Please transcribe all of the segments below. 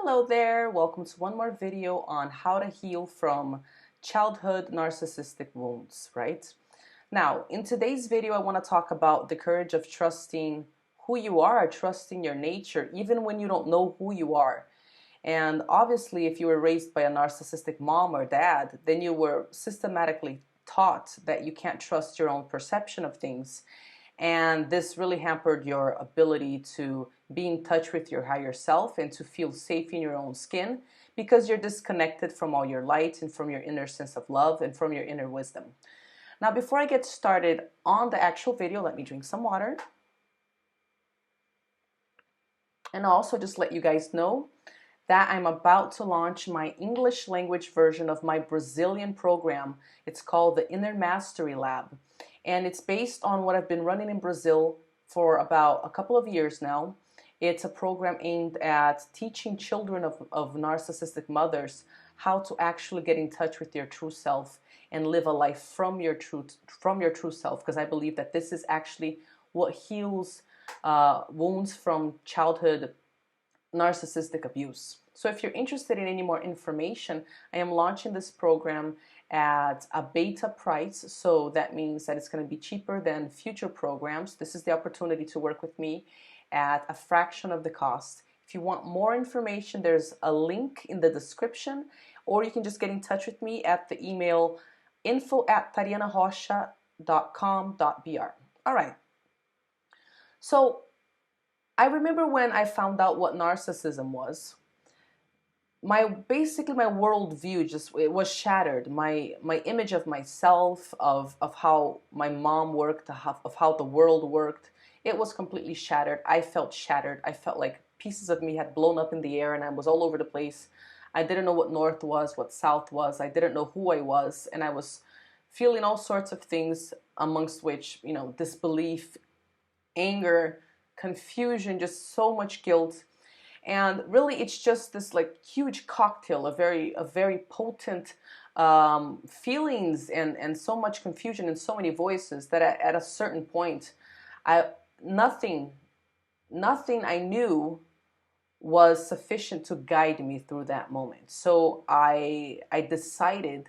Hello there, welcome to one more video on how to heal from childhood narcissistic wounds, right? Now, in today's video, I want to talk about the courage of trusting who you are, trusting your nature, even when you don't know who you are. And obviously, if you were raised by a narcissistic mom or dad, then you were systematically taught that you can't trust your own perception of things. And this really hampered your ability to be in touch with your higher self and to feel safe in your own skin because you're disconnected from all your light and from your inner sense of love and from your inner wisdom. Now, before I get started on the actual video, let me drink some water. And also just let you guys know that I'm about to launch my English language version of my Brazilian program. It's called the Inner Mastery Lab. And it's based on what I've been running in Brazil for about a couple of years now. It's a program aimed at teaching children of narcissistic mothers how to actually get in touch with their true self and live a life from your true self, because I believe that this is actually what heals wounds from childhood narcissistic abuse. So if you're interested in any more information, I am launching this program at a beta price, so that means that it's going to be cheaper than future programs. This is the opportunity to work with me at a fraction of the cost. If you want more information, there's a link in the description, or you can just get in touch with me at the email info@tarianarocha.com.br. All right. So I remember when I found out what narcissism was, basically my worldview it was shattered. My image of myself, of how my mom worked, of how the world worked, it was completely shattered. I felt shattered. I felt like pieces of me had blown up in the air and I was all over the place. I didn't know what north was, what south was. I didn't know who I was, and I was feeling all sorts of things, amongst which, disbelief, anger, confusion, just so much guilt. And really, it's just this like huge cocktail of very potent feelings and so much confusion and so many voices that at a certain point, nothing I knew was sufficient to guide me through that moment. So I decided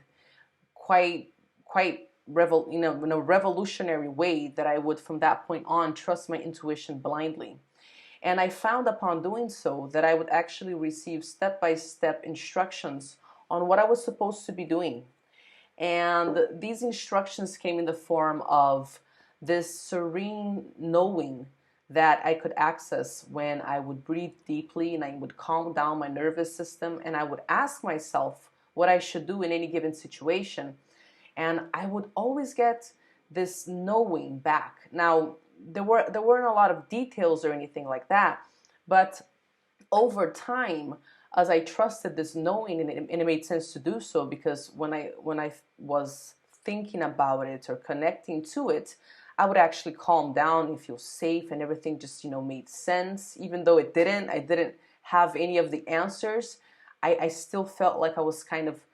quite in a revolutionary way that I would from that point on trust my intuition blindly. And I found upon doing so that I would actually receive step-by-step instructions on what I was supposed to be doing. And these instructions came in the form of this serene knowing that I could access when I would breathe deeply and I would calm down my nervous system and I would ask myself what I should do in any given situation. And I would always get this knowing back. Now, there weren't a lot of details or anything like that, but over time, as I trusted this knowing, and it made sense to do so, because when I was thinking about it or connecting to it, I would actually calm down and feel safe, and everything just made sense. Even though I didn't have any of the answers, I still felt like I was kind of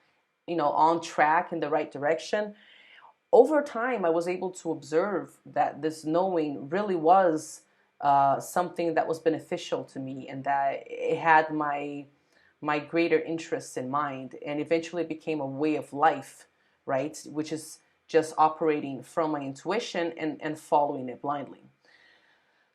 on track in the right direction. Over time, I was able to observe that this knowing really was something that was beneficial to me, and that it had my greater interests in mind, and eventually it became a way of life, right? Which is just operating from my intuition and following it blindly.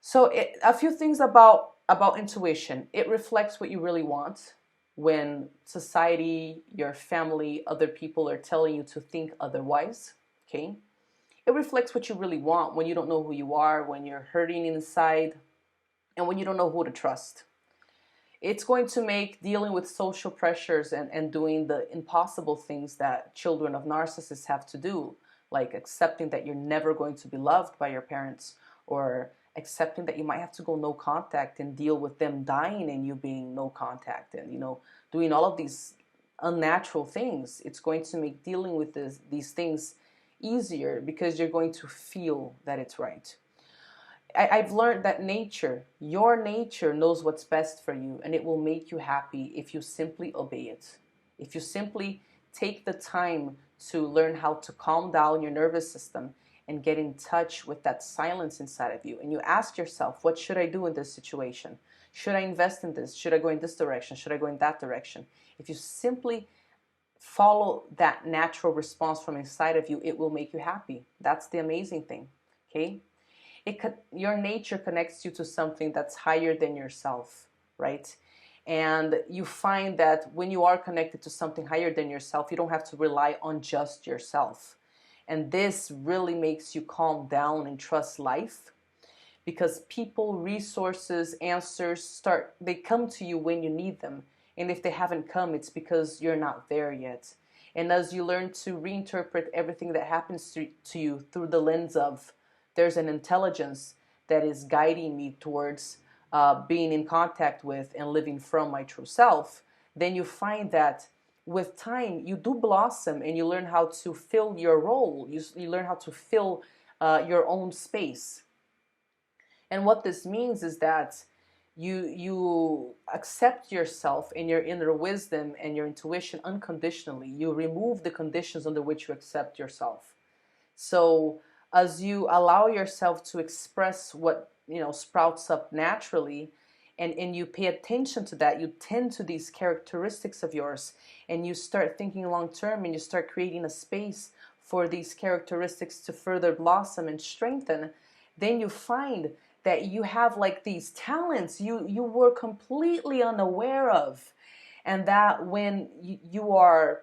So a few things about intuition. It reflects what you really want when society, your family, other people are telling you to think otherwise. Okay, it reflects what you really want when you don't know who you are, when you're hurting inside, and when you don't know who to trust. It's going to make dealing with social pressures and doing the impossible things that children of narcissists have to do, like accepting that you're never going to be loved by your parents, or accepting that you might have to go no contact and deal with them dying and you being no contact, and doing all of these unnatural things. It's going to make dealing with these things easier because you're going to feel that it's right. I've learned that your nature knows what's best for you, and it will make you happy if you simply obey it. If you simply take the time to learn how to calm down your nervous system and get in touch with that silence inside of you, and you ask yourself, what should I do in this situation? Should I invest in this? Should I go in this direction? Should I go in that direction? If you simply follow that natural response from inside of you, it will make you happy. That's the amazing thing, okay? Your nature connects you to something that's higher than yourself, right? And you find that when you are connected to something higher than yourself, you don't have to rely on just yourself. And this really makes you calm down and trust life, because people, resources, answers they come to you when you need them. And if they haven't come, it's because you're not there yet. And as you learn to reinterpret everything that happens to you through the lens of, there's an intelligence that is guiding me towards being in contact with and living from my true self, then you find that with time you do blossom, and you learn how to fill your role. You learn how to fill your own space. And what this means is that you accept yourself and your inner wisdom and your intuition unconditionally. You remove the conditions under which you accept yourself. So as you allow yourself to express what sprouts up naturally, and you pay attention to that, you tend to these characteristics of yours, and you start thinking long term, and you start creating a space for these characteristics to further blossom and strengthen, then you find that you have like these talents you were completely unaware of, and that when you are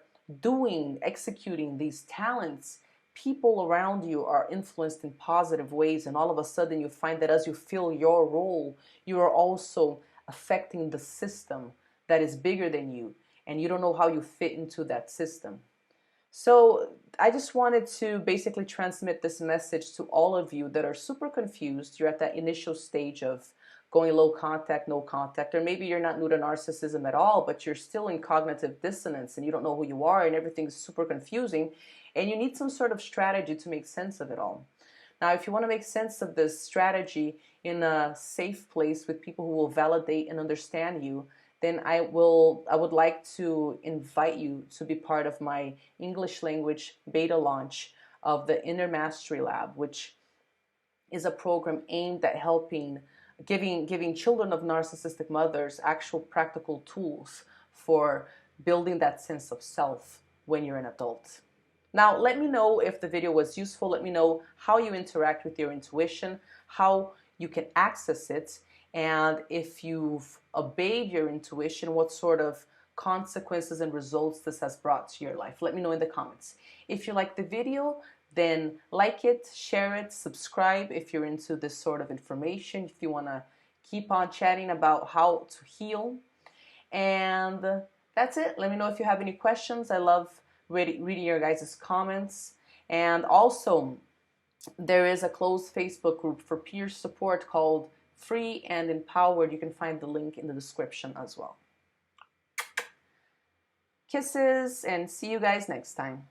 executing these talents, people around you are influenced in positive ways, and all of a sudden you find that as you fill your role, you are also affecting the system that is bigger than you, and you don't know how you fit into that system. So I just wanted to basically transmit this message to all of you that are super confused. You're at that initial stage of going low contact, no contact, or maybe you're not new to narcissism at all, but you're still in cognitive dissonance and you don't know who you are and everything's super confusing, and you need some sort of strategy to make sense of it all. Now, if you want to make sense of this strategy in a safe place with people who will validate and understand you, then I would like to invite you to be part of my English language beta launch of the Inner Mastery Lab, which is a program aimed at giving children of narcissistic mothers actual practical tools for building that sense of self when you're an adult. Now, let me know if the video was useful. Let me know how you interact with your intuition, how you can access it, and if you've obeyed your intuition, what sort of consequences and results this has brought to your life. Let me know in the comments. If you like the video, then like it, share it, subscribe if you're into this sort of information, if you want to keep on chatting about how to heal. And that's it. Let me know if you have any questions. I love reading your guys' comments. And also, there is a closed Facebook group for peer support called Free and Empowered. You can find the link in the description as well. Kisses, and see you guys next time.